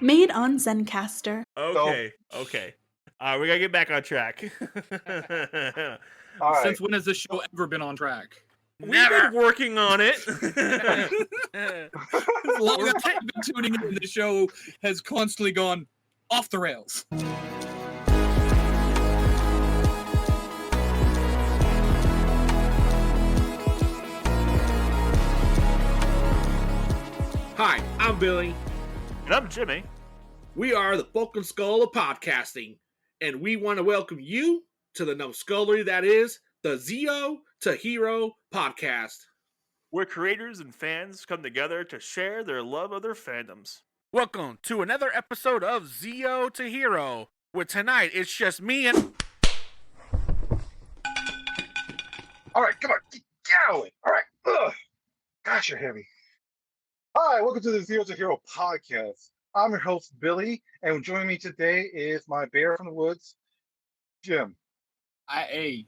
Made on Zencaster. Okay. We gotta get back on track. All right. Since when has this show ever been on track? We've been working on it. As long as I've been tuning in, the show has constantly gone off the rails. Hi, I'm Billy. And I'm Jimmy. We are the Vulcan Skull of podcasting, and we want to welcome you to the numbskullery that is the Zeo to Hero podcast. Where creators and fans come together to share their love of their fandoms. Welcome to another episode of Zeo to Hero, where tonight it's just me and... All right, come on, get going. All right. Ugh. Gosh, you're heavy. Hi, welcome to the Zero to Hero podcast. I'm your host, Billy, and joining me today is my bear from the woods, Jim. Hey,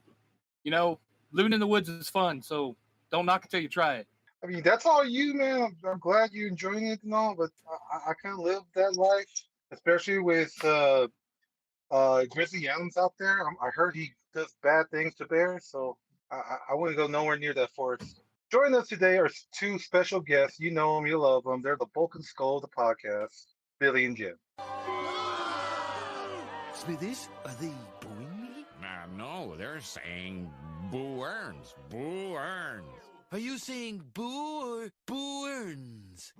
living in the woods is fun, so don't knock it till you try it. I mean, that's all you, man. I'm glad you're enjoying it and all, but I can't live that life, especially with Grizzly Adams out there. I heard he does bad things to bears, so I wouldn't go nowhere near that forest. Joining us today are two special guests. You know them, you love them. They're the Vulcan Skull of the podcast, Billy and Jim. Smithers, are they booing me? No, they're saying Boo Earns. Boo Earns. Are you saying boo or boo earns?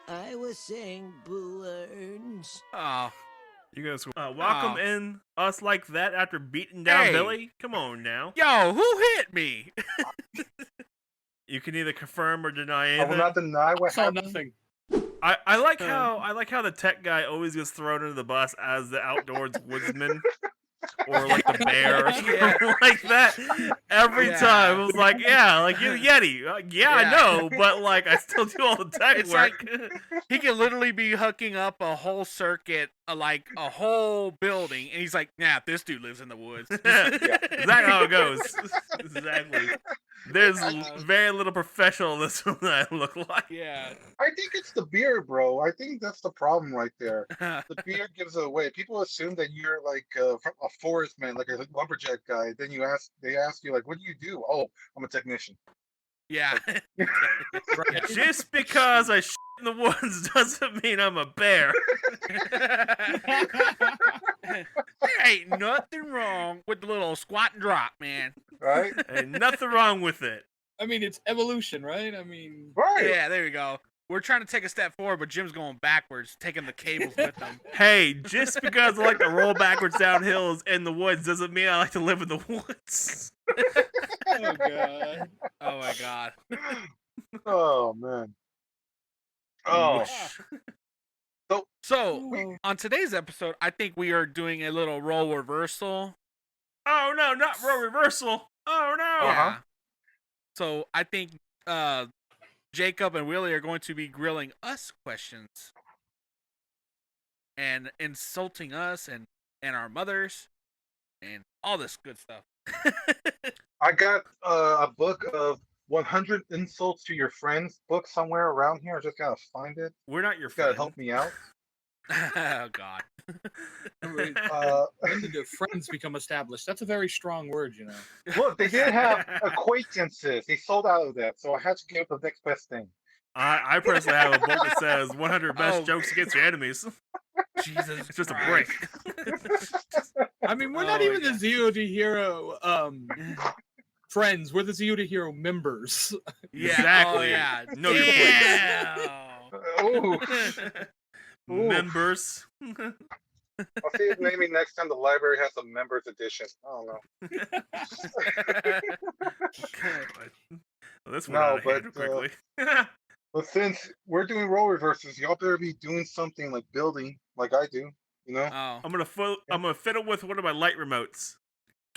I was saying boo earns. Oh, You guys welcome in us like that after beating down Hey. Billy? Come on now. yo, who hit me? You can either confirm or deny I anything. will not deny what Saw happened. nothing. I like how the tech guy always gets thrown into the bus as the outdoors woodsman. Or like the bear or something like that. Every time it was like, like you're Yeti. I know, but like I still do all the tech It's work. He can literally be hooking up a whole circuit, like a whole building, and he's like, nah, this dude lives in the woods. Exactly how it goes. Exactly. There's very little professionalism that I look like. Yeah. I think it's the beard, bro. I think that's the problem right there. The beard gives it away. People assume that you're like a forest man, like a lumberjack guy. Then they ask you like, "What do you do?" Oh, I'm a technician. Yeah. Right. Just because I shit in the woods doesn't mean I'm a bear. There ain't nothing wrong with the little squat and drop, man. Right? Ain't nothing wrong with it. I mean, it's evolution, right? I mean, Right. Yeah, there you go. We're trying to take a step forward, but Jim's going backwards, taking the cables with him. Hey, just because I like to roll backwards down hills in the woods doesn't mean I like to live in the woods. oh god. Oh my god. Oh man. Oh. So, on today's episode, I think we are doing a little role reversal. Oh no, not role reversal. Oh no. Yeah. So, I think Jacob and Willie are going to be grilling us questions and insulting us and our mothers and all this good stuff. I got a book of 100 insults to your friends book somewhere around here. I just gotta find it. We're not your You gotta friend. help me out. Oh god. When did the friends become established? That's a very strong word, you know. Look, they did have acquaintances. They sold out of that, so I had to give the next best thing. I personally have a book that says 100 best jokes against your enemies. Jesus. It's just a break. I mean, we're not even the Zeo to Hero friends. We're the Zeo to Hero members. Yeah. Exactly. Oh, yeah. Know your place. Yeah. Ooh. Members. I'll see if maybe next time the library has a members edition. I don't know. Well, this No, went out of hand but, quickly. But since we're doing role reverses, y'all better be doing something like building, like I do. You know? Oh. I'm gonna fiddle with one of my light remotes.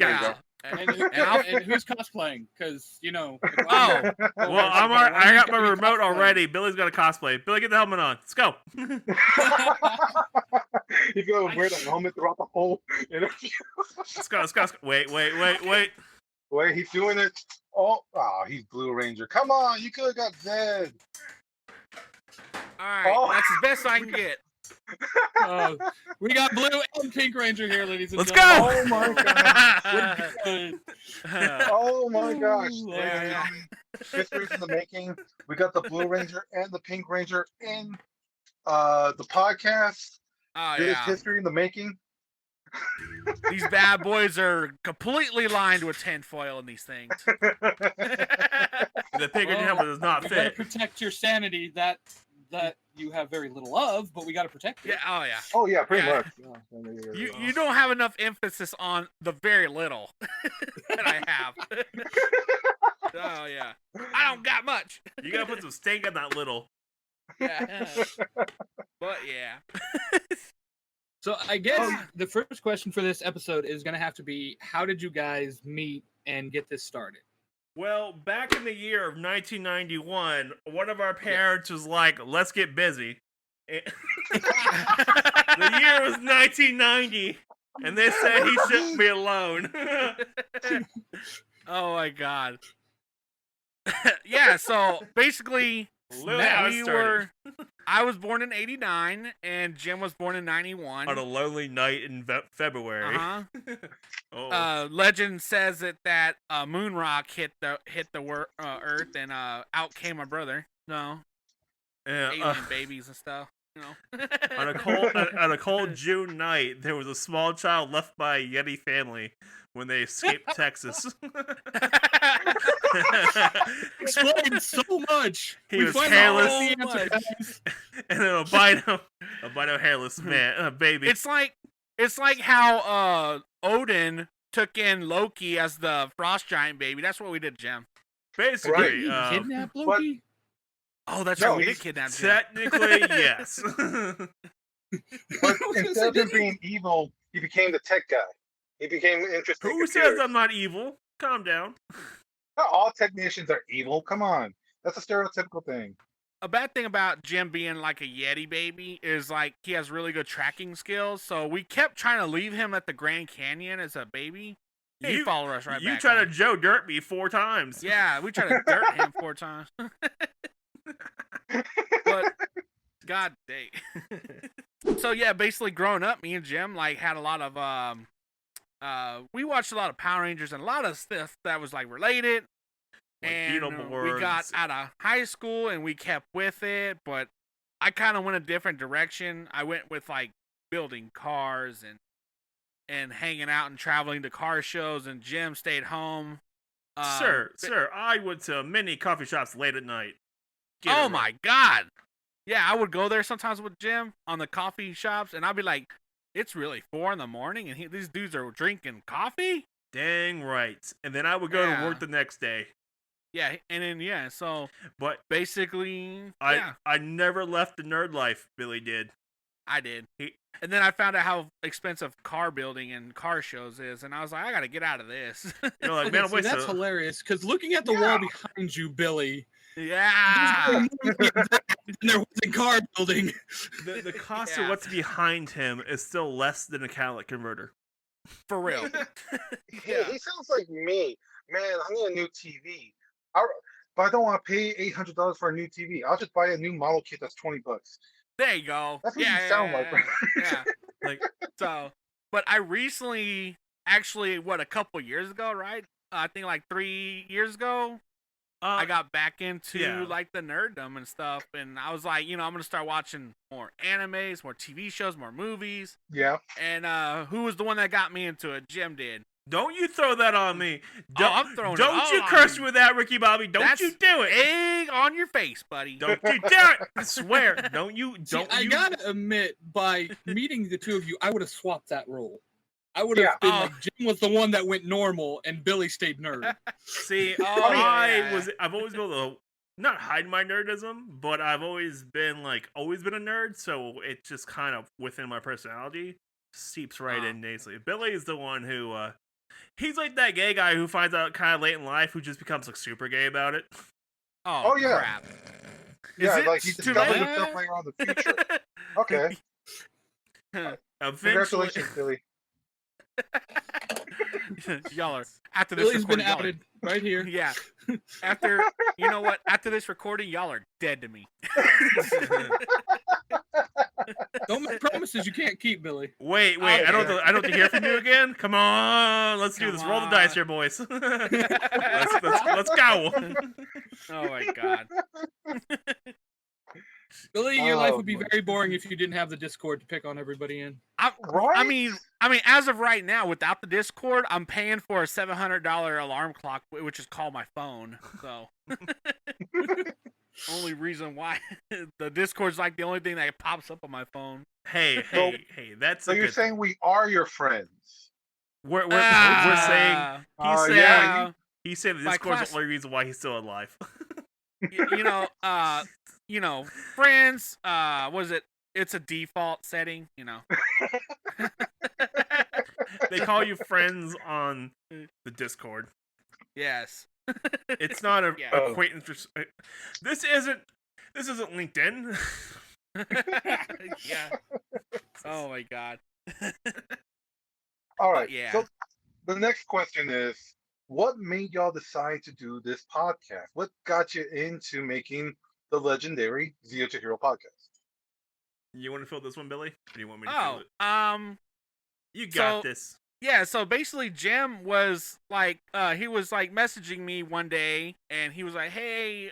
Yeah. And who's cosplaying? Because Oh. Well, I got my remote already. Billy's got a cosplay. Billy, get the helmet on. Let's go. You go wear the helmet throughout the whole interview. Let's go. Wait. Wait, he's doing it. Oh, he's Blue Ranger. Come on, you could have got Zed. All right, Oh. that's as best I can get. We got Blue and Pink Ranger here, ladies and Let's gentlemen. go! Oh my god! We're good. Oh my gosh! Ooh, Ladies and yeah. gentlemen, history's in the making. We got the Blue Ranger and the Pink Ranger in the podcast. Oh It is yeah, history in the making. these bad boys are completely lined with tinfoil in these things. The pig in Well, helmet does not We gotta fit. protect your sanity that you have very little of, but we gotta protect it. Yeah, oh yeah. Oh yeah, pretty Yeah. much. You don't have enough emphasis on the very little that I have. Oh yeah, I don't got much. You gotta put some stink on that little. Yeah, but yeah. So I guess the first question for this episode is gonna have to be, how did you guys meet and get this started? Well, back in the year of 1991, one of our parents was like, let's get busy. The year was 1990, and they said he shouldn't be alone. Oh my god. Yeah, so basically Literally how it started. I was born in 89 and Jim was born in 91. On a lonely night in February. Uh-huh. Oh. Legend says that moon rock hit the Earth and out came my brother. No, Yeah, alien babies and stuff. You know. on a cold June night, there was a small child left by a Yeti family when they escaped Texas. Explains so much. He We was finally hairless. know the answer, guys. And then albino hairless man, baby. It's like how Odin took in Loki as the frost giant baby. That's what we did, Jim. Basically, Did he kidnap Loki? Oh, that's No, right. We he's did kidnap Jim. technically yes. But instead of him being evil, he became the tech guy. He became interested. in Who says computers. I'm not evil? Calm down. Not all technicians are evil. Come on, that's a stereotypical thing. A bad thing about Jim being like a Yeti baby is like he has really good tracking skills. So we kept trying to leave him at the Grand Canyon as a baby. He followed us right back. You tried to home. Joe Dirt me 4 times. Yeah, we tried to dirt him 4 times. But god dang. So yeah, basically growing up, me and Jim like had a lot of we watched a lot of Power Rangers and a lot of stuff that was like related. Like And we got Beetleborgs. out of high school and we kept with it, but I kind of went a different direction. I went with like building cars and hanging out and traveling to car shows, and Jim stayed home. Sir, I went to many coffee shops late at night. Get it Oh right. my god. Yeah, I would go there sometimes with Jim on the coffee shops, and I'd be like, it's really 4 in the morning, and these dudes are drinking coffee? Dang right. And then I would go to Yeah. work the next day. Yeah, and then, so But basically, I never left the nerd life. Billy did. I did. He- And then I found out how expensive car building and car shows is, and I was like, I gotta get out of this. You're like, Okay, man, see, wait, that's so hilarious, because looking at the wall behind you, Billy, yeah. there's more than that than there was in car building. the cost Yeah. of what's behind him is still less than a catalytic converter. For real. He sounds like me, man. I need a new TV. But I don't want to pay $800 for a new TV. I'll just buy a new model kit that's $20. There you go. That's what you sound like. Yeah. Like, So, but I recently, actually, a couple years ago, right? I think like 3 years ago, I got back into yeah. like the nerddom and stuff, and I was like, I'm gonna start watching more animes, more TV shows, more movies. Yeah. And who was the one that got me into it? Jim did. don't you throw that on me. I'm throwing it Don't all you on curse you. with that, Ricky Bobby. Don't That's you do it. Egg on your face, buddy. Don't you do it. I swear. Don't you. See, Don't I you. gotta admit, by meeting the two of you, I would have swapped that role. I would have been like, Jim was the one that went normal, and Billy stayed nerd. See, yeah. I've always been able to not hide my nerdism, but I've always been a nerd, so it's just kind of within my personality, seeps right in nicely. Billy is the one who, he's like that gay guy who finds out kind of late in life who just becomes like super gay about it. Oh, yeah. crap. Yeah, it like he too discovered late? himself later on in the future. Okay. Eventually, Congratulations, Billy. Y'all are after this Billy's been recording. Y'all are- outed right here. Yeah. After you know what? After this recording, y'all are dead to me. Don't make promises you can't keep, Billy. Wait, Okay. I don't have to hear from you again. Come on, let's do Come this. Roll the dice on. here, boys. let's go. Oh my god. Billy, your life Oh, would be boy. very boring if you didn't have the Discord to pick on everybody in. I Right? mean, as of right now, without the Discord, I'm paying for a $700 alarm clock, which is called my phone. So, only reason why the Discord's like the only thing that pops up on my phone. Hey, So- that's So a you're good saying thing. we are your friends? We're saying Ah, he said yeah. he said My Discord's class- the only reason why he's still alive. You know, friends. Was it? It's a default setting. You know. They call you friends on the Discord. Yes. It's not a Yeah. acquaintance. This isn't LinkedIn. Yeah. Oh my god. All right. yeah. So the next question is, what made y'all decide to do this podcast? What got you into making the legendary Zero to Hero podcast? You want to fill this one, Billy? Or do you want me to fill Oh, it? You got so- this. Yeah, so basically Jim was like he was like messaging me one day and he was like, "Hey,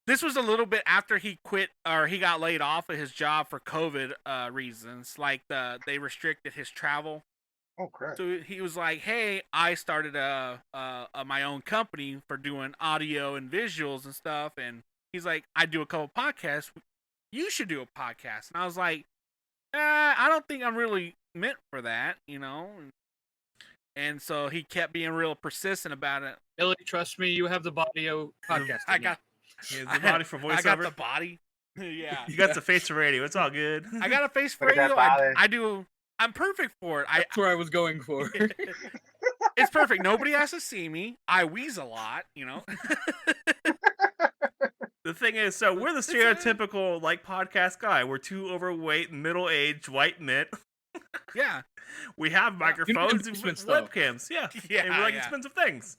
this was a little bit after he quit or he got laid off of his job for COVID reasons. Like they restricted his travel. Oh crap! So he was like, "Hey, I started my own company for doing audio and visuals and stuff." And he's like, "I do a couple podcasts. You should do a podcast." And I was like, I don't think I'm really meant for that, you know. And so he kept being real persistent about it. Billy, trust me, you have the audio podcast. I got He has the body for voiceover. I got the body. Yeah. You got the face for radio. It's all good. I got a face for Look at that radio. body. I'm perfect for it. That's where I was going for. It's perfect. Nobody has to see me. I wheeze a lot, you know. The thing is, so we're the stereotypical like podcast guy. We're two overweight, middle-aged white men. Yeah. We have microphones and basements, though. webcams. Yeah, Yeah. and we like yeah. expensive things.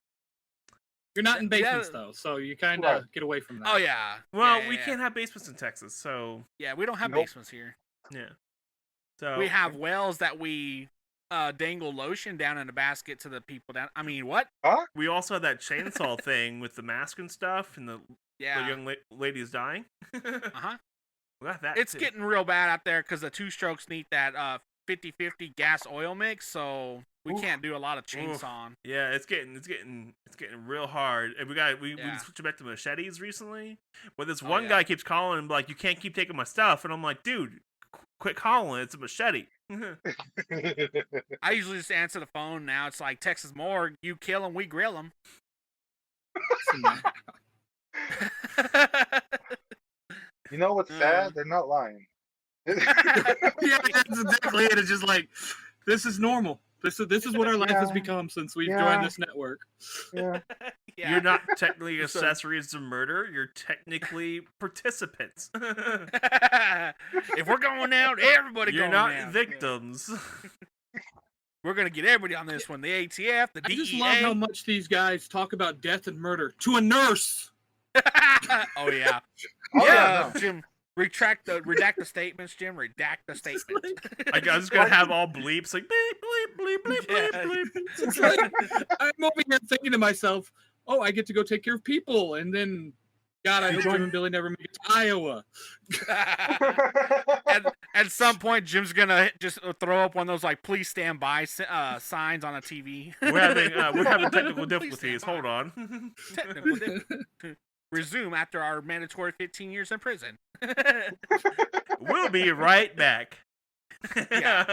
You're not in basements Yeah. though, so you kind Right. of get away from that. Oh yeah. Well, Yeah, we yeah. can't have basements in Texas, so Yeah, we don't have Nope. basements here. yeah. So We have wells that we dangle lotion down in a basket to the people down. I mean, what? we also have that chainsaw thing with the mask and stuff, and the Yeah. young ladies dying. Uh-huh. We got that. It's too. getting real bad out there because the two strokes need that 50-50 gas oil mix, so we Oof. can't do a lot of chainsawing. Yeah, it's getting real hard. And we Yeah. switched back to machetes recently. But this one yeah. guy keeps calling and like, you can't keep taking my stuff, and I'm like, dude, quit calling. It's a machete. I usually just answer the phone now. It's like Texas Morgue, you kill them, we grill them. You know what's sad? They're not lying. Yeah, that's exactly it. It's just like this is normal. This is what our life has Yeah. become since we've Yeah. joined this network. Yeah. Yeah. You're not technically So- accessories to murder. You're technically participants. If we're going out, everybody You're going not out. victims. We're gonna get everybody on this one. The ATF, the I DEA. just love how much these guys talk about death and murder to a nurse. Oh yeah. Oh, Yeah, no. Jim. Redact the statements, Jim. Redact the statements. I was gonna have all bleeps like bleep bleep bleep bleep bleep Yeah. bleep. It's like, I'm over here thinking to myself, "Oh, I get to go take care of people," and then, God, I hope Jim and Billy never make it to Iowa. At some point, Jim's gonna just throw up one of those like "Please stand by" signs on a TV. We're having technical Please difficulties. stand by. Hold on. Technical difficulty. Resume after our mandatory 15 years in prison. We'll be right back. Yeah.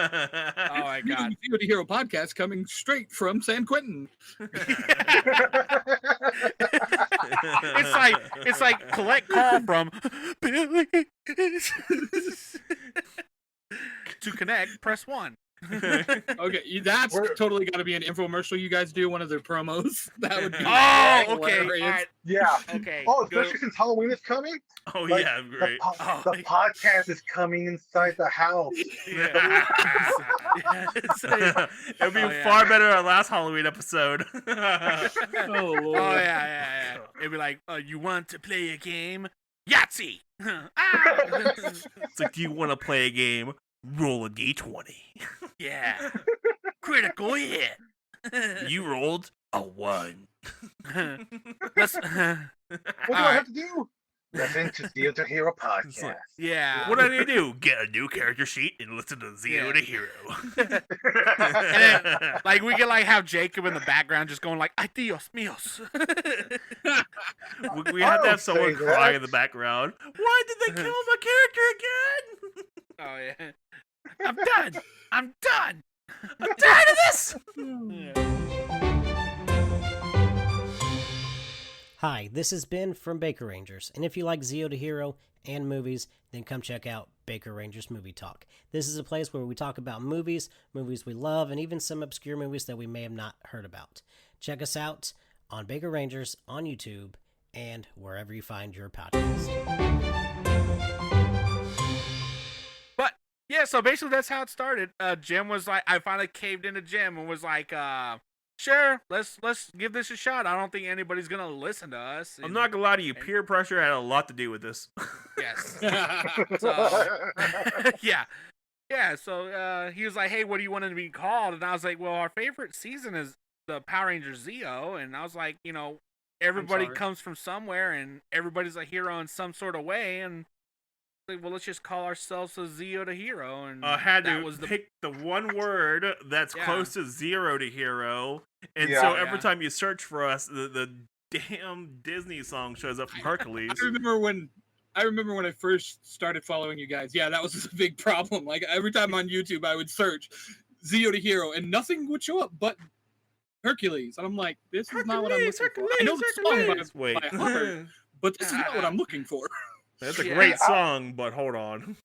Oh my New god. Zero to Hero podcast coming straight from San Quentin. It's like collect call from Billy. To connect, press 1. Okay, that's We're- totally got to be an infomercial you guys do, one of their promos. That would be Oh, okay. hilarious. All right. Yeah. Okay. Oh, go- especially since Halloween is coming. Oh Like, yeah, great. Oh, The podcast is coming inside the house. Yeah. It'd be Oh, yeah. far better our last Halloween episode. Oh, Lord. Oh yeah. It'd be like, you want to play a game? Yahtzee. Ah! It's like, do you want to play a game? Roll a d20. Yeah. Critical hit. You rolled a 1. Let's, What do I have to do? Listen to Zero to Hero podcast. yeah. What do you do? Get a new character sheet and listen to Zero to Hero. And then, like we could like have Jacob in the background just going like, "Ay Dios míos." We have to have say someone that. cry in the background. Why did they kill my character again? Oh yeah. I'm done. I'm done. I'm tired of this. Hi, this is Ben from Baker Rangers, and if you like Zeo to Hero and movies, then come check out Baker Rangers Movie Talk. This is a place where we talk about movies we love, and even some obscure movies that we may have not heard about. Check us out on Baker Rangers on YouTube and wherever you find your podcast. But yeah, so basically that's how it started. Jim was like, I finally caved into Jim and was like, sure, let's give this a shot. I don't think anybody's gonna listen to us. I'm not gonna lie to you. Peer pressure had a lot to do with this. Yes. So, yeah. So he was like, "Hey, what do you want it to be called?" And I was like, "Well, our favorite season is the Power Rangers Zeo." And I was like, everybody sorry. comes from somewhere, and everybody's a hero in some sort of way. And like, well, let's just call ourselves a Zeo to Hero. And Had that to was the pick the one word that's Yeah. close to Zero to Hero, and Yeah. so every Yeah. time you search for us, the damn Disney song shows up from Hercules. I remember when I first started following you guys. Yeah, that was a big problem. Like every time on YouTube, I would search Zeo to Hero, and nothing would show up but Hercules. And I'm like, this is not what I'm looking for. I know the song Wait, by heart, but this is not what I'm looking for. that's a Yeah. great song, but hold on.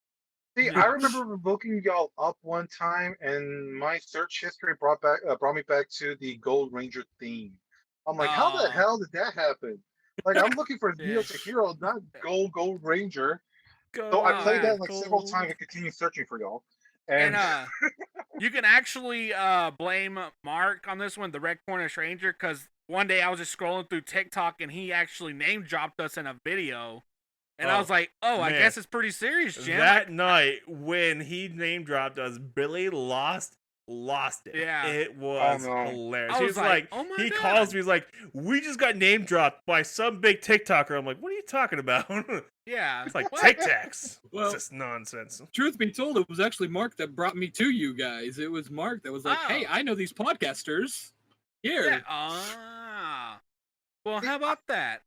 See, I remember looking y'all up one time, and my search history brought me back to the Gold Ranger theme. I'm like, how the Oh. hell did that happen? Like, I'm looking for Zero Yeah. to Hero, not Gold Ranger. Go So I played yeah, that like several Gold. times and continued searching for y'all. And And you can actually blame Mark on this one, the Red Cornish Ranger, because one day I was just scrolling through TikTok and he actually name dropped us in a video, and I Oh, was like, "Oh, I man. guess it's pretty serious, Jim." That night when he name dropped us, Billy lost it. Yeah. It was no. hilarious. I He was was like, like, "Oh my he God." calls me, he's like, we just got name dropped by some big TikToker. I'm like, what are you talking about? Yeah, It's like What? Tic Tacs. Well- It's just nonsense. Truth be told, it was actually Mark that brought me to you guys. It was Mark that was like, Oh. hey, I know these podcasters. Here. Yeah. Ah. Well, how about that?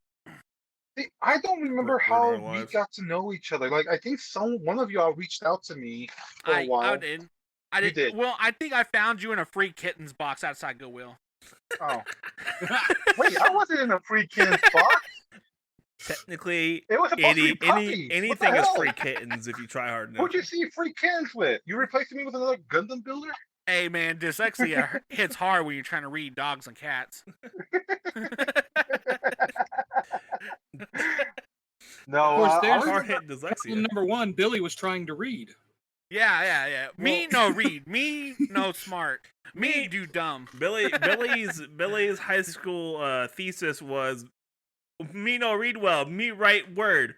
see, I don't remember We're how in our we lives. got to know each other. Like, I think one of y'all reached out to me for a I while. did. I You did. did. Well, I think I found you in a free kittens box outside Goodwill. Oh, wait, I wasn't in a free kids box. Technically, It was supposed to be puppies. anything What the is hell? free kittens if you try hard enough. What'd you see free cans with? You replacing me with another Gundam builder? Hey, man, dyslexia hits hard when you're trying to read dogs and cats. No, Of course, I there's- was- Hard hit dyslexia. Number one, Billy was trying to read. Yeah. Me Well- no read. Me no smart. Me Me- do dumb. Billy's high school thesis was me no read well, me write word,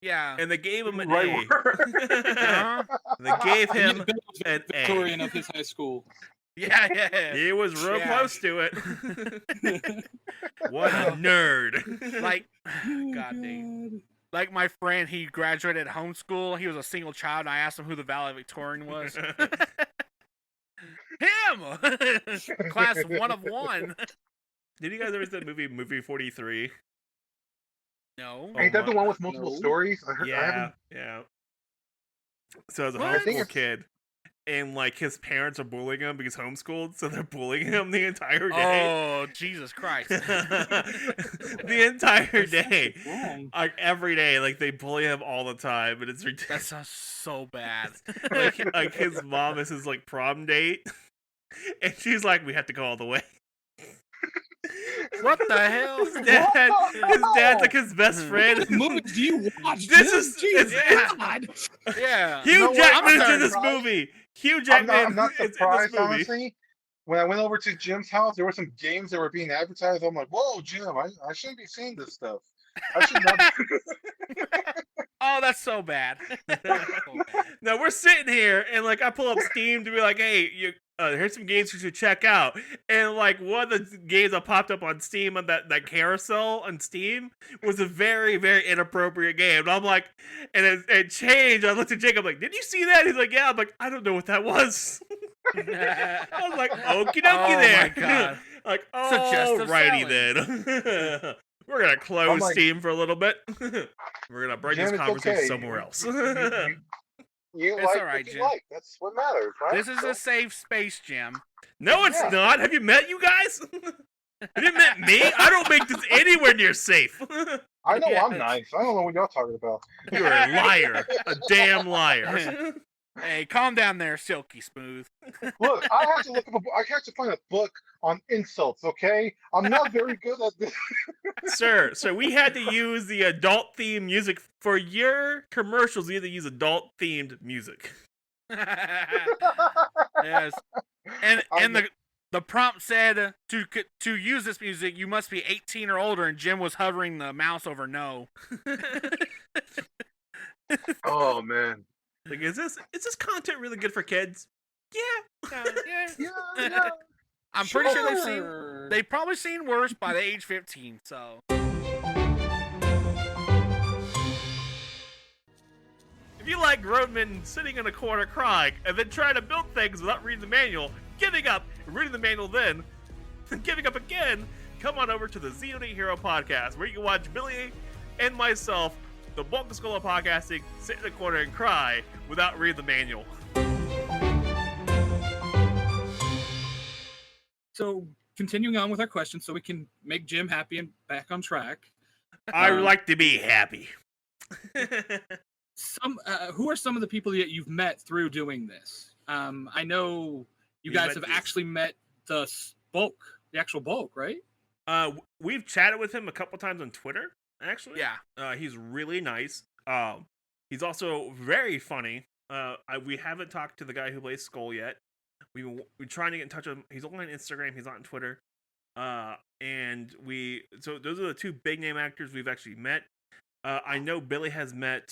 Yeah. and they gave him an Right A. word. Uh-huh. They gave And him Billy was an the A. Victorian of his high school. Yeah. He was real Yeah. close to it. What a nerd! Like, Oh, God dang. God. Like my friend, he graduated homeschool. He was a single child, and I asked him who the valedictorian was. Him! Class 1 of 1. Did you guys ever see the movie 43? No. Ain't that the one with multiple No. stories? I haven't. Yeah. So as a What? I think homeschool it's- kid, and like his parents are bullying him because homeschooled, so they're bullying him the entire day. Oh, Jesus Christ. The the entire That's day. wrong. Like every day, like they bully him all the time, and it's That ridiculous. sounds so bad. Like his mom is his like prom date, and she's like, "We have to go all the way." What the hell? His dad's like his best friend. What movies do you watch? This Jim? is- Jesus yeah. God. Yeah. Hugh You know what? Jackman's I'm in this surprised. movie. Hugh I'm Jackman not is in this surprised, movie. honestly. When I went over to Jim's house, there were some games that were being advertised. I'm like, whoa, Jim, I shouldn't be seeing this stuff. I should not be. Oh, that's so bad. So bad. No, we're sitting here, and like I pull up Steam to be like, "Hey, here's some games you should check out." And like one of the games that popped up on Steam on that carousel on Steam was a very, very inappropriate game. And I'm like, and it changed. I looked at Jake. I'm like, "Did you see that?" He's like, "Yeah." I'm like, "I don't know what that was." I was like, "Okie dokie Oh there." my God. Like, Suggestive alrighty selling. then. We're gonna close I'm like, Steam for a little bit. We're gonna bring Jim, this it's conversation okay. somewhere else. You It's like alright, what you Jim. like. That's what matters, right? This is a safe space, Jim. No, it's Yeah. not. Have you met you guys? Have you met me? I don't make this anywhere near safe. I know Yes. I'm nice. I don't know what y'all talking about. You're a liar. A damn liar. Hey, calm down there, Silky Smooth. Look, I have to look up. I have to find a book on insults. Okay, I'm not very good at this. Sir, so we had to use the adult themed music for your commercials. You had to use adult themed music. Yes. And I'm- the prompt said to use this music you must be 18 or older, and Jim was hovering the mouse over no. Oh man. Like, is this content really good for kids? Yeah. Yeah. I'm pretty sure Sure. they've probably seen worse by the age 15. So If you like grown men sitting in a corner crying and then trying to build things without reading the manual, giving up, reading the manual then, giving up again, come on over to the Zero to Hero podcast, where you can watch Billy and myself, the bulk of School of Podcasting, sit in a corner and cry without reading the manual. So, continuing on with our questions, so we can make Jim happy and back on track. I like to be happy. Who are some of the people that you've met through doing this? I know you guys have actually met the actual bulk, right? We've chatted with him a couple times on Twitter, actually. yeah. He's really nice. He's also very funny. We haven't talked to the guy who plays Skull yet. We're trying to get in touch with him. He's only on Instagram. He's not on Twitter. So those are the two big name actors we've actually met. I know Billy has been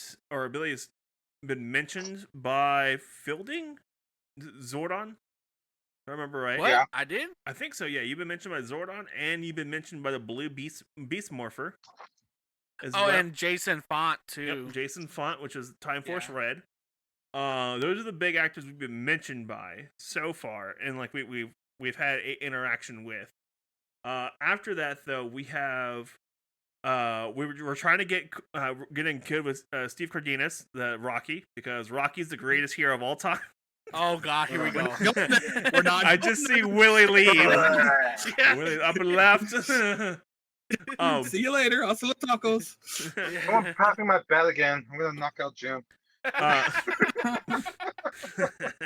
mentioned by Fielding Zordon. I remember right. What? Yeah. I did? I think so. Yeah, you've been mentioned by Zordon, and you've been mentioned by the Blue Beast Morpher. As Oh, well. and Jason Font too. Yep, Jason Font, which is Time Force Yeah. Red. Those are the big actors we've been mentioned by so far, and like we've had interaction with. After that, though, we have we're trying to get getting good with Steve Cardenas, the Rocky, because Rocky's the greatest hero of all time. Oh God, here we go. We're not. I just see Willie leave. Willie up and left. See you later. Hasta los tacos. Someone passing my bat again. I'm gonna knock out Jim.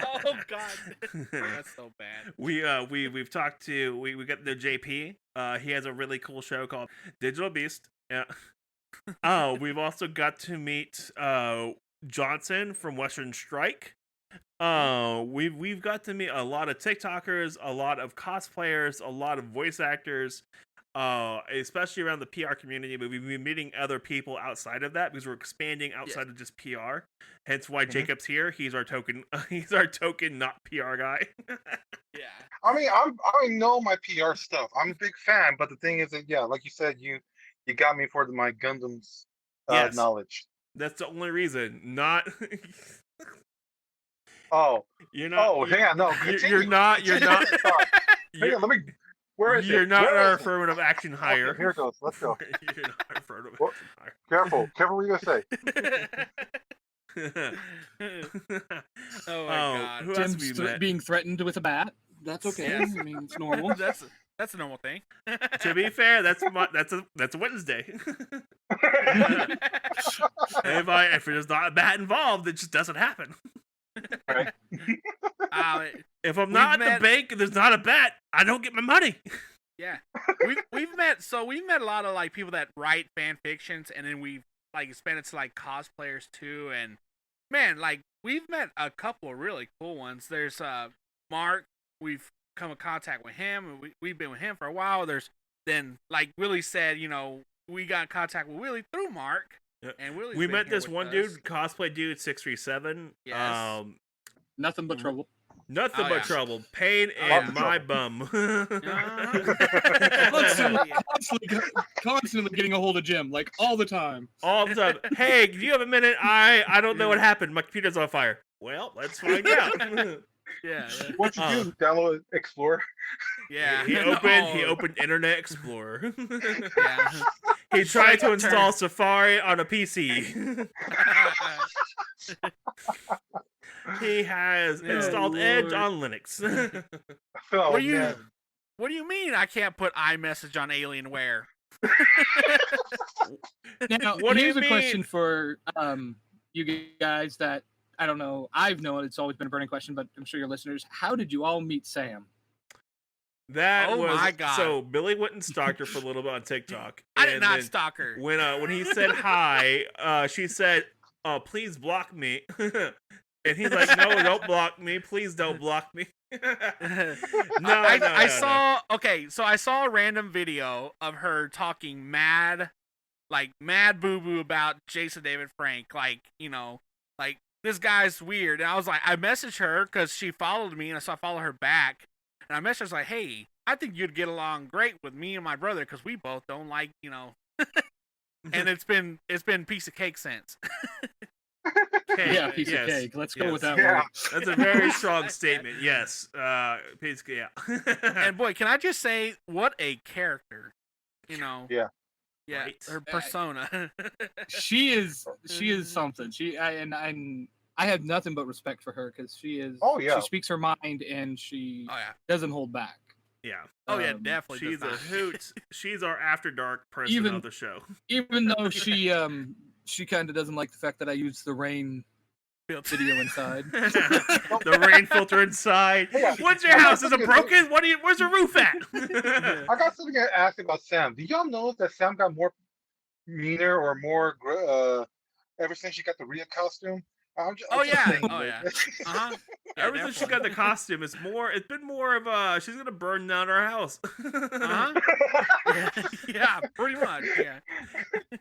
Oh God, that's so bad. We've talked to we got the JP. He has a really cool show called Digital Beast. Yeah. We've also got to meet Johnson from Western Strike. We've got to meet a lot of TikTokers, a lot of cosplayers, a lot of voice actors. Especially around the PR community, but we've been meeting other people outside of that because we're expanding outside of just PR. Hence why Jacob's here. He's our token. He's our token, not PR guy. Yeah. I mean, I know my PR stuff. I'm a big fan, but the thing is that yeah, like you said, you got me for my Gundam's Yes. knowledge. That's the only reason. Not. Oh, You're not. oh, hang on, no, You're continue. not. You're not. Hang on, let me. Where is You're it? not Where our is it? affirmative action hire. Okay, here it goes. Let's go. You're not our affirmative What? action Careful what you gonna say. hire. Oh my God. Who else Jim's we met? being threatened with a bat. That's okay. Yes. I mean, it's normal. That's That's a normal thing. To be fair, that's a Wednesday. If there's not a bat involved, it just doesn't happen. Right. If I'm not at the bank and there's not a bat, I don't get my money. Yeah, we've met a lot of like people that write fan fictions, and then we've like expanded to like cosplayers too. And man, like we've met a couple of really cool ones. There's Mark. We've come in contact with him. We've been with him for a while. There's then like Willie said, we got in contact with Willie through Mark. And we met this one dude, cosplay dude 637. Yes. Nothing but trouble. Nothing but trouble. Pain in my bum. Constantly getting a hold of Jim, like all the time. All the time. Hey, do you have a minute? I don't know what happened. My computer's on fire. Well, let's find out. Yeah. What you do? Download Explorer. Yeah. He opened Internet Explorer. Yeah. He tried to install Safari on a PC. He has installed Edge on Linux. What do you mean I can't put iMessage on Alienware? Now, here's a question for you guys that I don't know. I've known it's always been a burning question, but I'm sure your listeners. How did you all meet Sam? My God. So Billy went and stalked her for a little bit on TikTok. I did not stalk her. When he said hi, she said, "Please block me." And he's like, "No, don't block me. Please don't block me." I saw a random video of her talking mad boo boo about Jason David Frank, like this guy's weird. And I was like, I messaged her because she followed me, and I follow her back, and I messaged her, like, hey, I think you'd get along great with me and my brother because we both don't like and it's been piece of cake since. Yeah, piece of cake. Let's go with that one. That's a very strong statement. Yes. Piece of cake, yeah. And boy, can I just say, what a character. Yeah. Yeah. Right. Her persona. She is something. I have nothing but respect for her because she is. Oh yeah. She speaks her mind and she doesn't hold back. Yeah. Oh yeah, definitely. She's a hoot. She's our after dark person of the show. Even though she kind of doesn't like the fact that I use the rain video inside. The rain filter inside. Yeah. What's your house? Is it broken? Where's your roof at? I got something to ask about Sam. Do y'all know that Sam got more meaner or more ever since she got the Rhea costume? Uh-huh. Ever since she got the costume, it's been more of she's gonna burn down our house. Uh-huh. Yeah, pretty much. Yeah.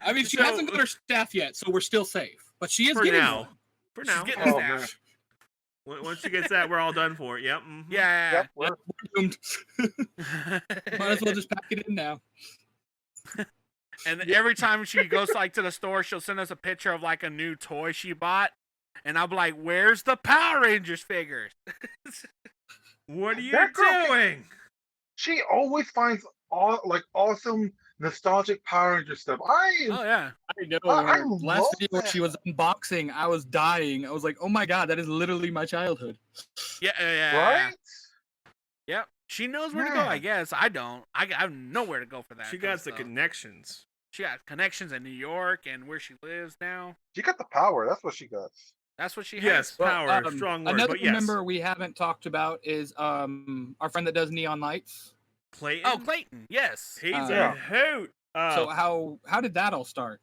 I mean, she hasn't got her staff yet, so we're still safe. But she is getting one. For now. She's getting staff. Once she gets that, we're all done for it. Yep. Mm-hmm. Yeah. Yep, we're doomed. Might as well just pack it in now. And every time she goes to the store, she'll send us a picture of a new toy she bought. And I'll be like, where's the Power Rangers figures? What are you doing? She always finds awesome nostalgic Power Ranger stuff. I know. I Last video she was unboxing, I was dying. I was like, oh my God, that is literally my childhood. Yeah. Right? Yep. She knows where to go, I guess. I don't. I have nowhere to go for that. She got the connections. She got connections in New York and where she lives now. She got the power. That's what she got. That's what she has. Yes, power, strong word. Another but yes. member we haven't talked about is our friend that does Neon Lights. Clayton. Oh, Clayton. Yes. He's a hoot. So how did that all start?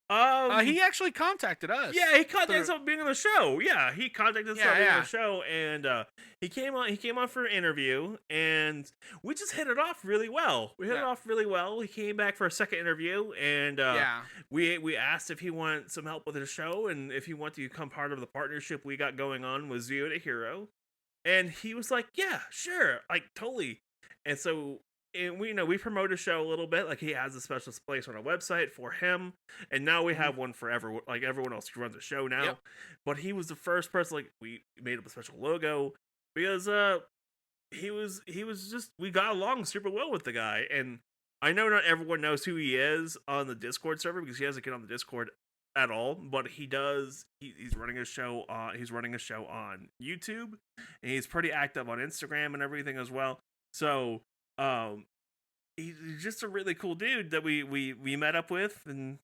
He actually contacted us. Yeah, he contacted us about being on the show. Yeah, he contacted us about being on the show, and he came on for an interview, and we just hit it off really well. We hit it off really well. He came back for a second interview, and we asked if he wanted some help with the show, and if he wanted to become part of the partnership we got going on with Zero to Hero, and he was like, "Yeah, sure, totally." And so. And we promote a show a little bit. He has a special place on our website for him, and now we have one for everyone else who runs the show now. Yep. But he was the first person. We made up a special logo because he was just, we got along super well with the guy. And I know not everyone knows who he is on the Discord server because he doesn't get on the Discord at all. But he does. He's running a show on YouTube, and he's pretty active on Instagram and everything as well. So. he's just a really cool dude that we met up with, and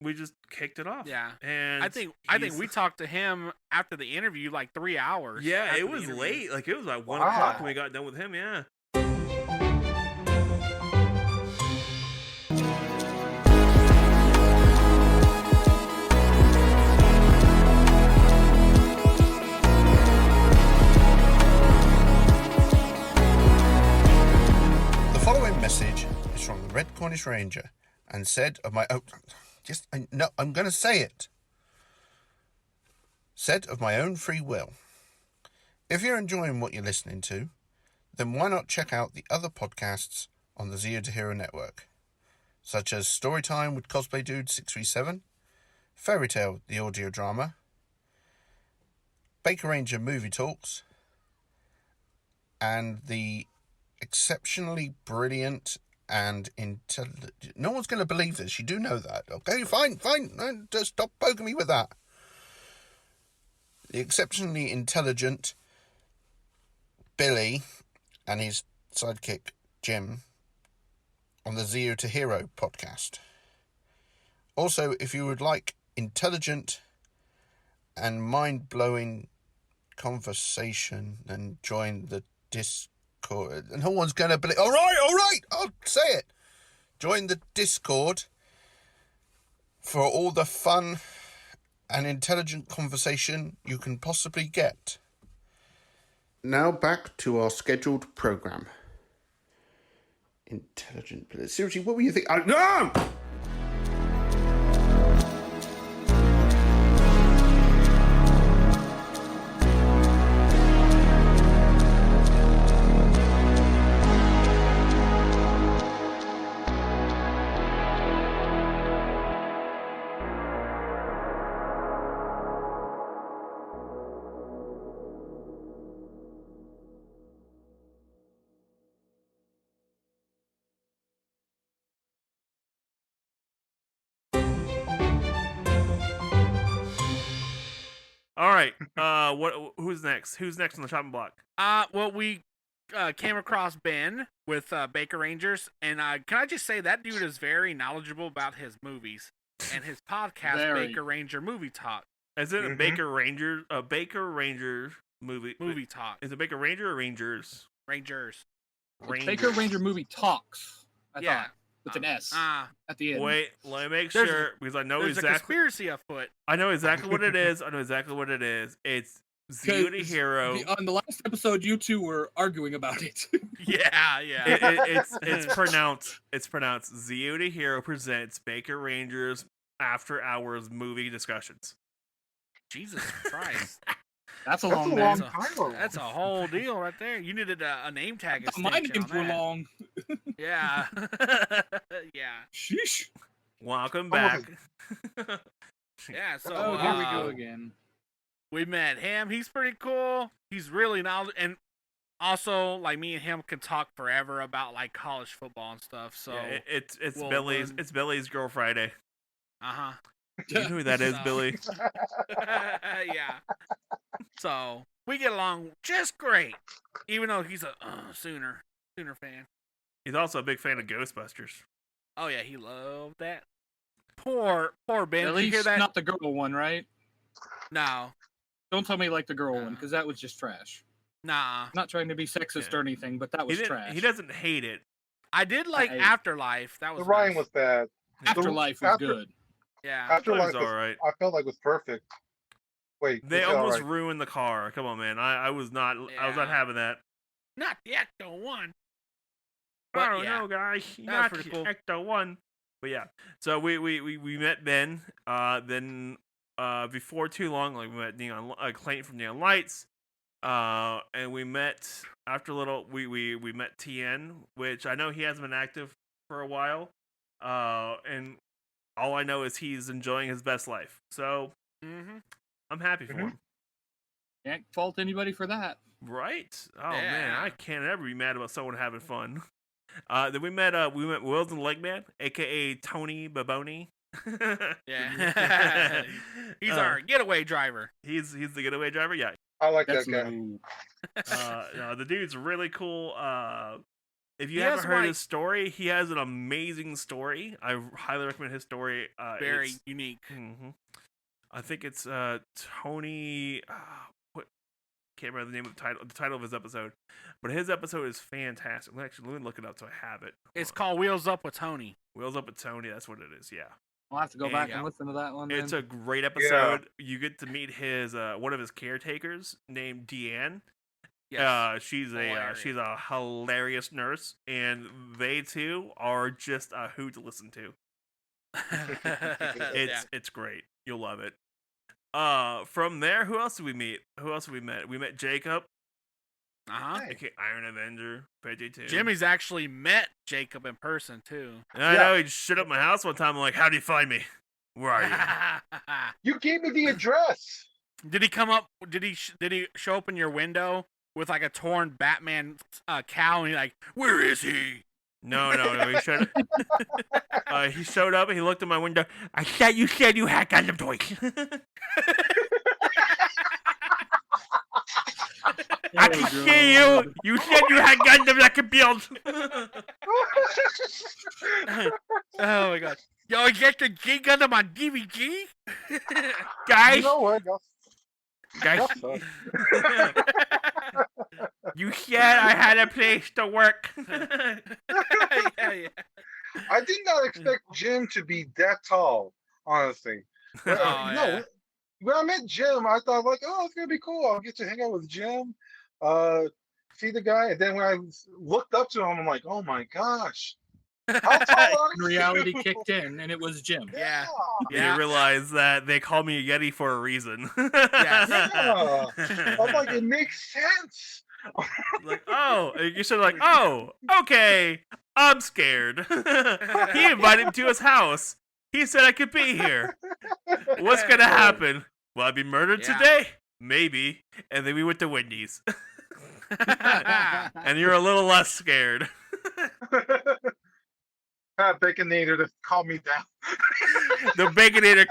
we just kicked it off. Yeah, and I think we talked to him after the interview like 3 hours. Yeah, after it the was interview. late. Like it was like 1 Wow. o'clock when we got done with him. Yeah. The following message is from the Red Cornish Ranger and said of my own... I'm going to say it. Said of my own free will. If you're enjoying what you're listening to, then why not check out the other podcasts on the Zero to Hero network, such as Storytime with Cosplay Dude 637, Fairy Tale, the audio drama, Baker Ranger Movie Talks, and the exceptionally brilliant and intelligent... No one's going to believe this. You do know that. Okay, fine. Just stop poking me with that. The exceptionally intelligent Billy and his sidekick Jim on the Zero to Hero podcast. Also, if you would like intelligent and mind-blowing conversation, then join the Discord. And no one's going to believe... All right, I'll say it. Join the Discord for all the fun and intelligent conversation you can possibly get. Now back to our scheduled program. Intelligent... Seriously, what were you thinking? No! All right. Who's next? Who's next on the chopping block? Well, we came across Ben with Baker Rangers, and can I just say that dude is very knowledgeable about his movies and his podcast, Very. Baker Ranger Movie Talk. Is it a Baker Ranger? A Baker Ranger movie Talk. Is it Baker Ranger or Rangers? Rangers. Baker Ranger Movie Talks. I Yeah. thought, with an S Ah, at the end. Wait, let me make There's sure because I know there's a exactly. conspiracy afoot. I know exactly what it is. It's Zero to 'Cause Hero. on the last episode, you two were arguing about it. Yeah. It's pronounced Zero to Hero presents Baker Rangers After Hours movie discussions. Jesus Christ. That's a That's long a name. long title. That's a whole deal right there. You needed a name tag. I thought my extension names on were that. long. Yeah. Yeah. Oh, Sheesh. Welcome back. Yeah. So Oh, here we go again. we met him. He's pretty cool. He's really knowledgeable, and also like me and him can talk forever about like college football and stuff. So Yeah, it's we'll Billy's learn. it's Billy's Girl Friday. uh-huh. You know who that is, So- Billy? Yeah. So we get along just great, even though he's a Sooner fan. He's also a big fan of Ghostbusters. Oh yeah, he loved that. Poor Ben. At Did you hear least that? not the girl one, right? No. Don't tell me like the girl one, No. because that was just trash. Nah. Not trying to be sexist Yeah. or anything, but that was trash. He doesn't hate it. I did like I- Afterlife. That The was rhyme nice. was bad. Afterlife was After- good. Yeah. Afterlife It was all right. I felt like was perfect. Wait, They was it all almost right? ruined the car. Come on, man. I was not Yeah. having that. Not the Ecto one. I But don't yeah, know, guy. that Not was pretty cool. Ecto one. But yeah, so we met Ben. Then before too long, like we met Clayton from Neon Lights. And we met after a little. We met TN, which I know he hasn't been active for a while. And all I know is he's enjoying his best life. So Mm-hmm. I'm happy for him. Can't fault anybody for that. Right? Oh man, Yeah. I can't ever be mad about someone having fun. Then we met Wills and Legman, aka Tony Baboni. Yeah. He's our getaway driver. He's the getaway driver. Yeah. I like That's that guy. no. No, the dude's really cool. If you He haven't has, heard like- his story, he has an amazing story. I highly recommend his story. Very unique. Mm-hmm. I think it's Tony. What? Can't remember the name of the title of his episode, but his episode is fantastic. Actually, let me look it up so I have it. It's called Wheels Up with Tony. Wheels Up with Tony. That's what it is. Yeah. I'll have to go back Yeah. and listen to that one. It's then. a great episode. You get to meet his one of his caretakers named Deanne. Yes. She's a hilarious nurse, and they too are just a hoot to listen to. It's great. You'll love it. From there, who else did we meet? Who else did we met? We met Jacob. Okay, Iron Avenger, PG2. Jimmy's actually met Jacob in person too. And I know he just showed up at my house one time. I'm like, how do you find me? Where are you? You gave me the address. Did he come up? Did he show up in your window with like a torn Batman cowl? And he like, where is he? No. He showed up. He showed up and he looked at my window. I thought you said you had Gundam toys. I can see you. You said you had Gundam that could build. Oh my god. Yo, is that the G Gundam on DVD? Guys. You know what? Guys. You said I had a place to work. Yeah. I did not expect Jim to be that tall, honestly. Yeah. When I met Jim, I thought like, oh, it's gonna be cool. I'll get to hang out with Jim, see the guy. And then when I looked up to him, I'm like, oh my gosh, how tall are you? Reality kicked in, and it was Jim. Yeah. You realize that they call me a Yeti for a reason. Yeah. I'm like, it makes sense. Like, oh, you said like, oh, okay, I'm scared. He invited me to his house. He said I could be here. What's gonna happen? Will I be murdered today? Maybe. And then we went to Wendy's. And you're a little less scared. Baconator to calm me down. The Baconator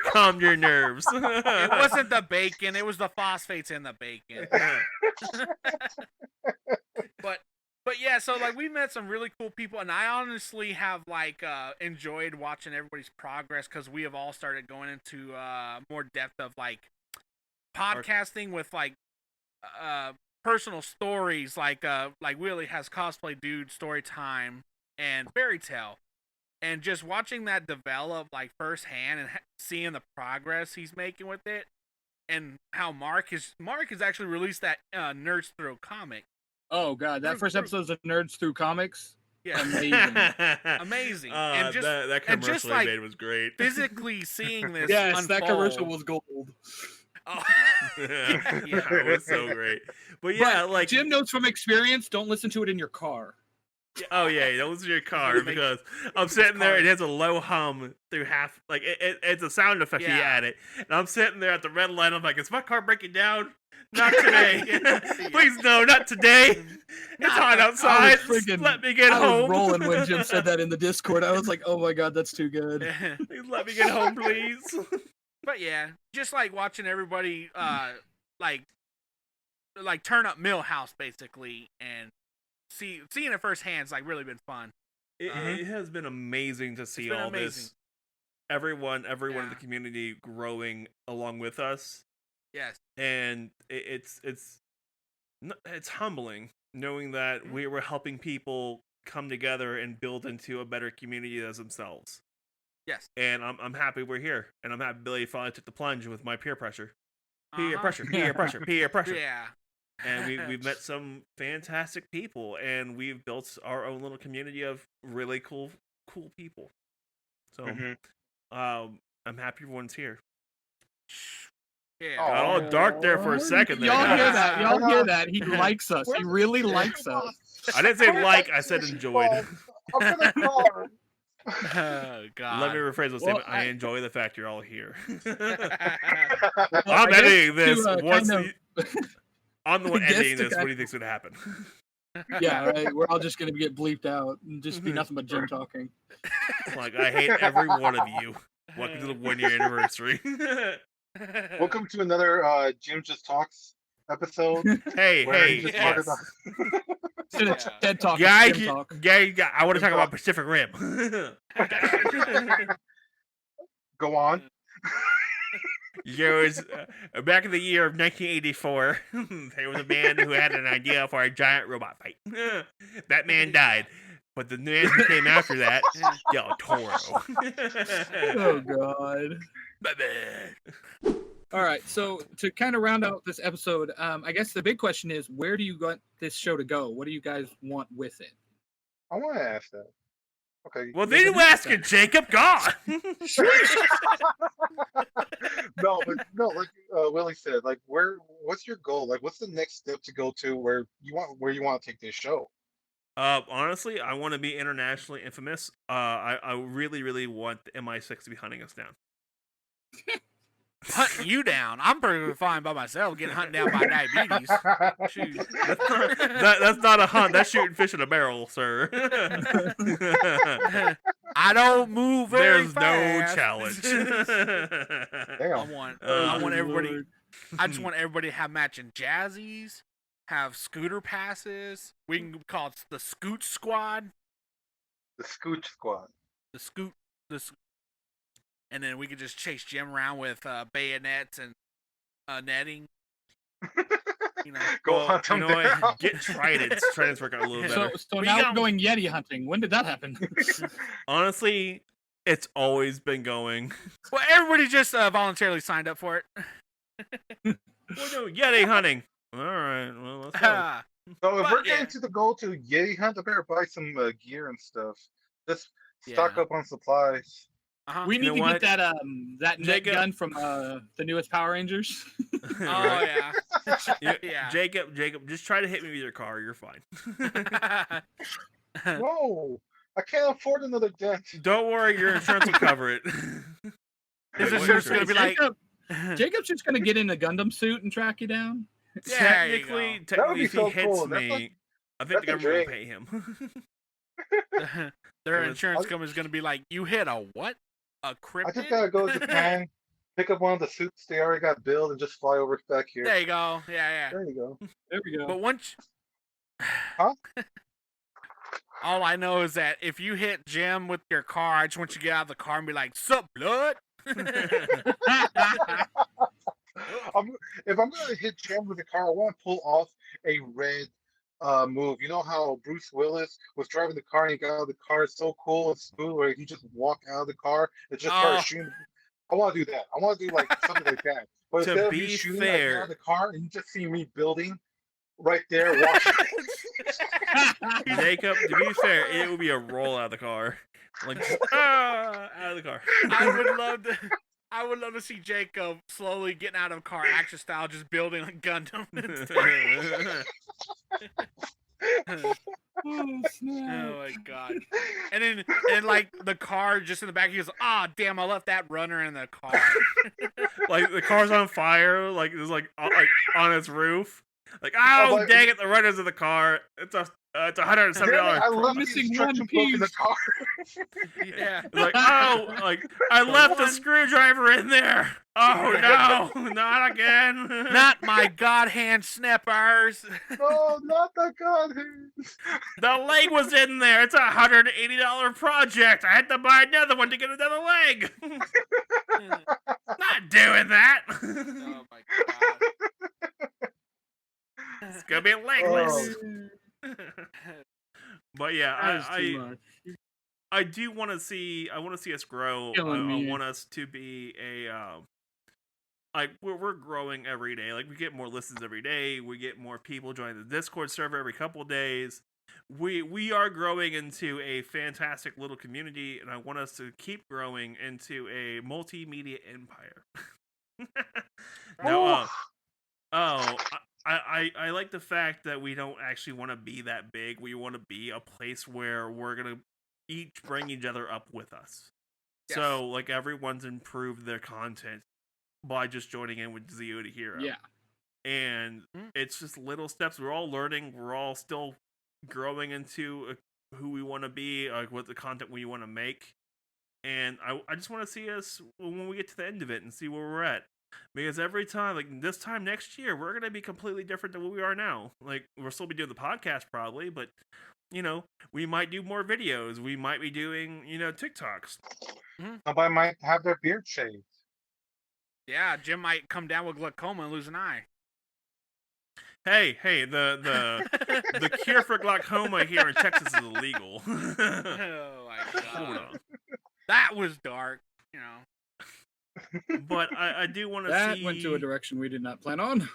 calmed your nerves. It wasn't the bacon, it was the phosphates in the bacon. But yeah, so like we met some really cool people, and I honestly have like enjoyed watching everybody's progress because we have all started going into more depth of like podcasting with like personal stories, like Willie has Cosplay Dude story time and fairy tale, and just watching that develop like firsthand and seeing the progress he's making with it, and how Mark has actually released that Nerds Throw comic. Oh god, that first episode of Nerds Through Comics. Yeah, amazing. And just that commercial just, like, he made was great. Physically seeing this. Yes, unfold. that commercial was gold. Oh. It was so great. But yeah, But like Jim knows from experience, don't listen to it in your car. oh yeah, don't listen to your car because I'm sitting there and it has a low hum through half. Like it's a sound effect he added, and I'm sitting there at the red light. I'm like, is my car breaking down? Not today. Please no, not today. It's hot outside. Let me get I home. was rolling when Jim said that in the Discord. I was like, oh my god, that's too good. Please let me get home, please. But yeah, just like watching everybody like turn up Millhouse basically, and seeing it firsthand has like really been fun. It has been amazing to see been all amazing. this. Everyone in the community growing along with us. Yes. And it's humbling knowing that we were helping people come together and build into a better community as themselves. Yes. And I'm happy we're here, and I'm happy Billy finally took the plunge with my peer pressure. Peer pressure. Yeah. And we've met some fantastic people, and we've built our own little community of really cool people. So I'm happy everyone's here. Yeah. Got all dark there for a second. There, Y'all guys. hear that? Y'all hear that? He likes us. He really likes us. I didn't say like. I said enjoyed. I'm gonna car. Oh God. Let me rephrase the statement. I I- enjoy the fact you're all here. Well, I'm I guess editing this. to, Once kind I'm the one I guess editing to this. kind- What do you think's gonna happen? Yeah, right. We're all just gonna get bleeped out and just be nothing but Jim talking. Like I hate every one of you. Welcome to the 1-year anniversary. Welcome to another Jim Just Talks episode. Hey, where hey, he just yes. talked about- Instead of TED Talk, Yeah, it's Jim Talk. I want to talk Jim about Talk. Pacific Rim. Go on. There was back in the year of 1984. There was a man who had an idea for a giant robot fight. That man died, but the man who came after that, Del Toro. Oh God. My bad. All right, so to kind of round out this episode, I guess the big question is, where do you want this show to go? What do you guys want with it? I want to ask that. Okay. Well, then you ask it, Jacob. God. No, like Willie said, like what's your goal? Like, what's the next step to go to where you want to take this show? Honestly, I want to be internationally infamous. I really, really want the MI6 to be hunting us down. Hunting you down. I'm perfectly fine by myself getting hunted down by diabetes. Shoot. That's not a hunt. That's shooting fish in a barrel, sir. I don't move very There's fast. no challenge. Damn. I want everybody. I just want everybody to have matching jazzies, have scooter passes. We can call it the Scoot Squad. The Scooch Squad. The Scoot. And then we could just chase Jim around with bayonets and netting. You know, Go hunt them down. Get tridents. Tridents work out a little better. So now we're going Yeti hunting. When did that happen? Honestly, it's always been going. Well, everybody just voluntarily signed up for it. We're doing Yeti hunting. All right. Well, let's go. So if But, we're yeah. getting to the goal to Yeti hunt, I better buy some gear and stuff. Just stock Yeah. up on supplies. We You need know to what? get that net Jacob- gun from the newest Power Rangers. Oh Right? yeah. Yeah. Jacob, just try to hit me with your car. You're fine. No, I can't afford another dent. Don't worry, your insurance will cover it. His What insurance is gonna insurance? be like, Jacob's just gonna get in a Gundam suit and track you down. There you Technically, That would be if he so hits cool. That's me, like- I think the that's a government will dream. pay him. their I'll- insurance company's gonna be like, you hit a what? A I cryptid? just gotta go to Japan, pick up one of the suits they already got built, and just fly over back here. There you go. Yeah. There you go. There we go. But once. Huh? All I know is that if you hit Jim with your car, I just want you to get out of the car and be like, "Sup, blood?" If I'm gonna hit Jim with a car, I want to pull off a red move. You know how Bruce Willis was driving the car and he got out of the car? It's so cool and smooth where he just walked out of the car and just started Oh. shooting. I want to do that. I want to do like something like that. But To instead of me be shooting fair- out of the car and you just see me building right there, watching. Jacob, to be fair, it would be a roll out of the car. Like, out of the car. I would love to see Jacob slowly getting out of a car, action style, just building a Gundam. Oh, snap. Oh my god! And then like the car just in the back, he goes, "Ah, damn! I left that runner in the car." Like the car's on fire. Like it's like on its roof. Like, oh, like- dang it! The runners of the car. It's $170. I left the Missing instruction one book in the piece. car. Yeah. Like, oh, like I left the screwdriver in there. Oh no, not again. Not my god hand snippers. No, not that god. The leg was in there. It's $180 project. I had to buy another one to get another leg. Not doing that. Oh my god. It's gonna be legless. Oh. But yeah, That is too much. I do want to see. I want to see us grow. Killing I me. want us to be a like we're growing every day. Like we get more listens every day. We get more people joining the Discord server every couple of days. We are growing into a fantastic little community, and I want us to keep growing into a multimedia empire. Now, I like the fact that we don't actually want to be that big. We want to be a place where we're gonna each bring each other up with us. Yes. So like everyone's improved their content by just joining in with Zeo to Hero. Yeah. And it's just little steps. We're all learning. We're all still growing into who we want to be, like what the content we want to make. And I just want to see us when we get to the end of it and see where we're at. Because every time, like this time next year, we're gonna be completely different than what we are now. Like we'll still be doing the podcast probably, but we might do more videos. We might be doing, TikToks. Somebody might have their beard shaved. Yeah, Jim might come down with glaucoma and lose an eye. Hey, the cure for glaucoma here in Texas is illegal. Oh my god. That was dark, But I do want to see. That went to a direction we did not plan on.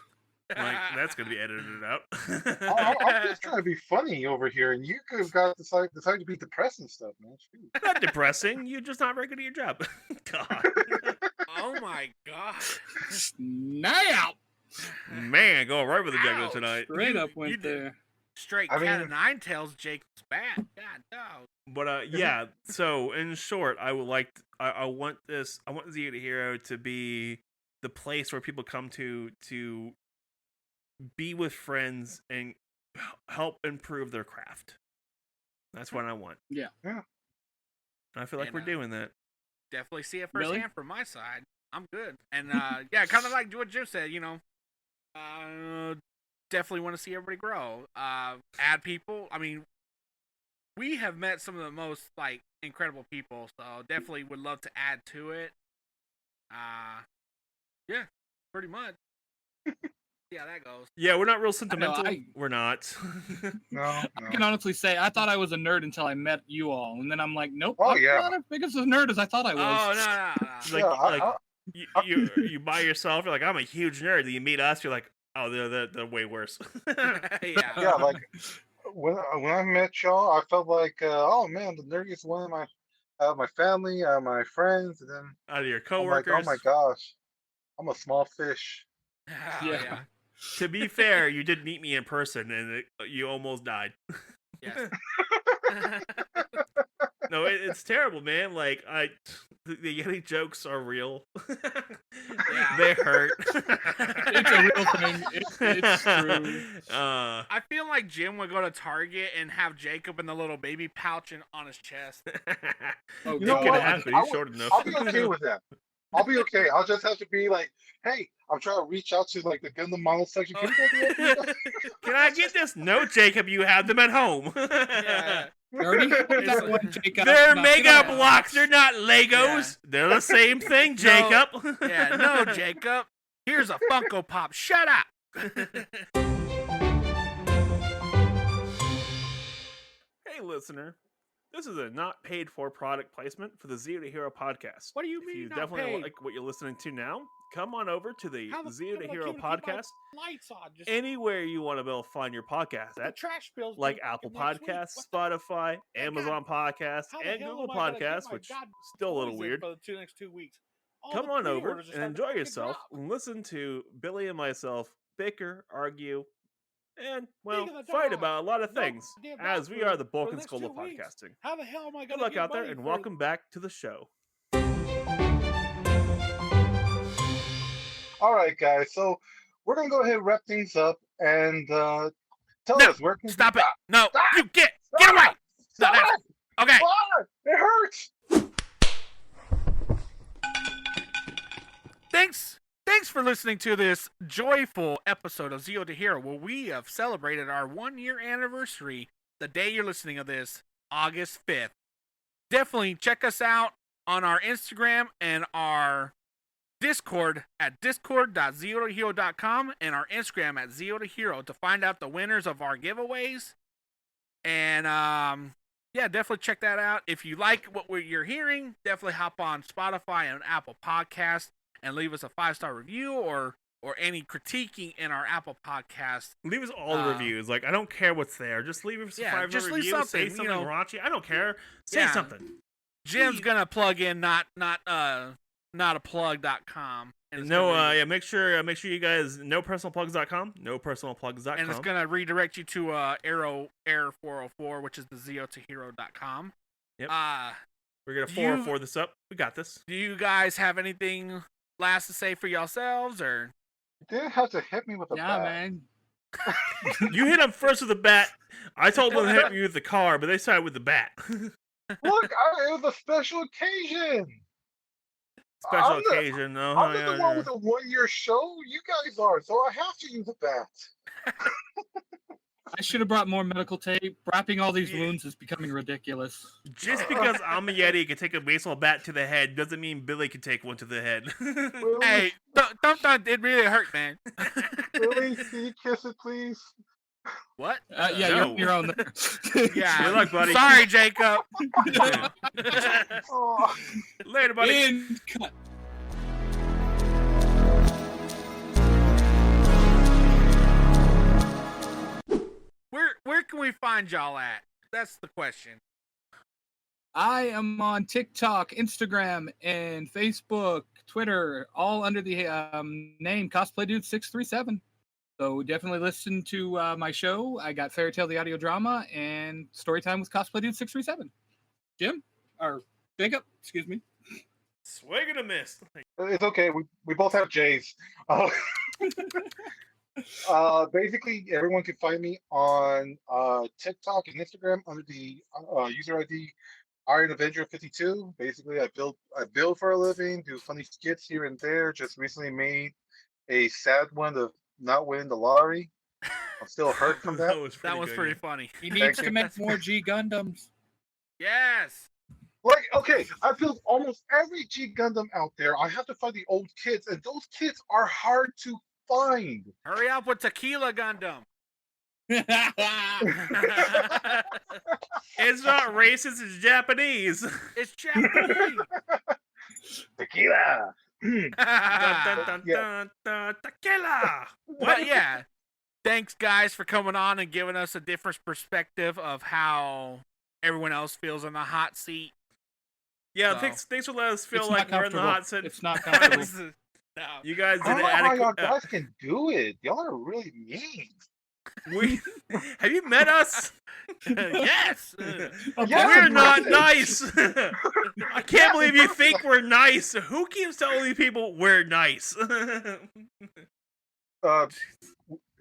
Like that's gonna be edited out. I'm just trying to be funny over here, and you guys got decided to be depressing stuff, man. Shoot. Not depressing. You're just not very good at your job. God. Oh my god. Snap! Man, going right with the jugular Ouch. tonight. Straight up went there. Straight cat of nine tails, Jacob's back. God no. But yeah. So in short, I want Zero to Hero to be the place where people come to be with friends and help improve their craft. That's what I want. Yeah. And I feel like we're doing that. Definitely see it firsthand from my side. I'm good. And yeah, kind of like what Jim said, definitely want to see everybody grow. Add people. I mean, we have met some of the most incredible people, so definitely would love to add to it. Yeah, pretty much. Yeah, that goes. Yeah, we're not real sentimental. I we're not. No. I can honestly say I thought I was a nerd until I met you all, and then I'm like, nope. Oh, I'm yeah. not as big as a nerd as I thought I was. Oh no. You by yourself, you're like, I'm a huge nerd. Then you meet us, you're like, oh, they're way worse. Yeah, like when I met y'all, I felt like, oh man, the nerdiest one of my family, my friends, and then Out of your I'm like, coworkers. oh my gosh, I'm a small fish. Yeah. To be fair, you did meet me in person, and you almost died. Yes. No, it's terrible, man. Like the Yeti jokes are real. They hurt. It's a real thing. It's true. I feel like Jim would go to Target and have Jacob in the little baby pouch on his chest. Oh, You know Could what? happen. He's short enough. I'll be okay with that. I'll be okay. I'll just have to be like, hey, I'm trying to reach out to the Gundam model section. Can you go there? Can I get this? No, Jacob, you have them at home. Yeah. Already had that one, Jacob. They're Knock it mega out. blocks. They're not Legos. They're the same thing, Jacob. No, Jacob. Here's a Funko Pop. Shut up. Hey, listener. This is a not paid for product placement for the Zero to Hero podcast. What do you If mean you not definitely paid? like what you're listening to now, come on over to the How the Zero to fuck am I Hero keeping my podcast. Lights on. Just Anywhere you want to be able to find your podcast the at, trash bills. like due Apple next week. Podcasts, What Spotify, Amazon Podcasts, How the and hell Google am I gonna keep Podcasts, my which god still a little boys in weird. for the next 2 weeks? All Come the on over pre-orders are and starting to enjoy fucking yourself drop. and listen to Billy and myself bicker, argue, and, well, Speaking of fight dog, about a lot of no things, goddamn as dog we are food the for bulk the and next skull 2 of weeks. podcasting. How the hell am I Good gonna luck get out there, money and for- welcome back to the show. All right, guys. So we're gonna go ahead and wrap things up and tell No, us where can Stop it! No, Stop! you get Stop! away! No, Stop that's it! okay. Ah, it hurts. Thanks for listening to this joyful episode of Zero to Hero, where we have celebrated our 1-year anniversary the day you're listening to this, August 5th. Definitely check us out on our Instagram and our Discord at discord.zerotohero.com and our Instagram at zerotohero to find out the winners of our giveaways. And yeah, definitely check that out. If you like what you're hearing, definitely hop on Spotify and Apple Podcasts and leave us a 5-star review or any critiquing in our Apple Podcast. Leave us all the reviews. Like, I don't care what's there. Just leave us a 5-star just leave review. something, Say you something know. raunchy. I don't care. Say Yeah. something. Jim's gonna plug in not a plug.com. And Make sure you guys nopersonalplugs.com. Nopersonalplugs.com. and it's gonna redirect you to Air 404, which is the zeotohero.com. Yep. We're gonna 404 this up. We got this. Do you guys have anything last to say for yourselves, or? You didn't have to hit me with a bat. man. You hit him first with the bat. I told them to hit me with the car, but they started with the bat. Look, it was a special occasion. Special I'm the- occasion, though. I'm not the one with a 1-year show. You guys are, so I have to use a bat. I should have brought more medical tape. Wrapping all these wounds is becoming ridiculous. Just because I'm a Yeti can take a baseball bat to the head doesn't mean Billy can take one to the head. Really? Hey, don't it really hurt, man. Really? Can you kiss it, please? What? Yeah, No. you're on there. Yeah. Good luck, buddy. Sorry, Jacob. Oh. Later, buddy. And cut. Where can we find y'all at? That's the question. I am on TikTok, Instagram, and Facebook, Twitter, all under the name Cosplay Dude 637. So definitely listen to my show. I got Fairy Tale the audio drama and Storytime with Cosplay Dude 637. Jim or Jacob, excuse me. Swing and a miss. It's okay. We both have J's. Basically, everyone can find me on TikTok and Instagram under the user ID Iron Avenger 52. Basically, I build for a living, do funny skits here and there. Just recently made a sad one of not winning the lottery. I'm still hurt from that. That was pretty funny. He needs to make more G Gundams. Yes. Like, okay, I built almost every G Gundam out there. I have to find the old kids, and those kids are hard to find. Hurry up with Tequila Gundam. It's not racist, it's Japanese. It's Japanese. Tequila. Dun, dun, dun, Yeah. dun, dun, tequila. But yeah, thanks guys for coming on and giving us a different perspective of how everyone else feels in the hot seat. Yeah, So, thanks for letting us feel It's like not we're in the comfortable. hot seat. It's not comfortable. No. You guys I did don't an know how y'all adequate. guys can do it. Y'all are really mean. Have you met us? Yes. Yeah, We're not nice. nice. I can't believe you think we're nice. Who keeps telling people we're nice?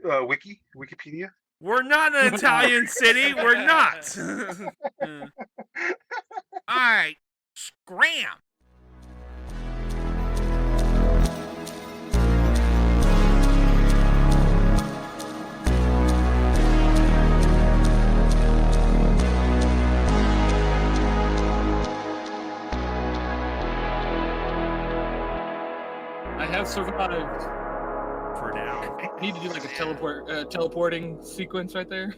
Wikipedia. We're not an Italian city. We're not. All right. Scram. I have survived. For now. I need to do like a teleporting sequence right there.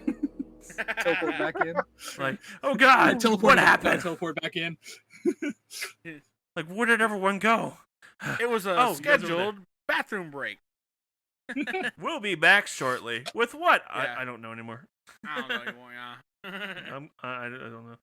Teleport back in. Like, oh God, Teleport what back, happened? Teleport back in. Like, where did everyone go? It was a Oh, you guys over scheduled bathroom break. We'll be back shortly. With what? Yeah. I don't know anymore. I don't know anymore, yeah. I don't know.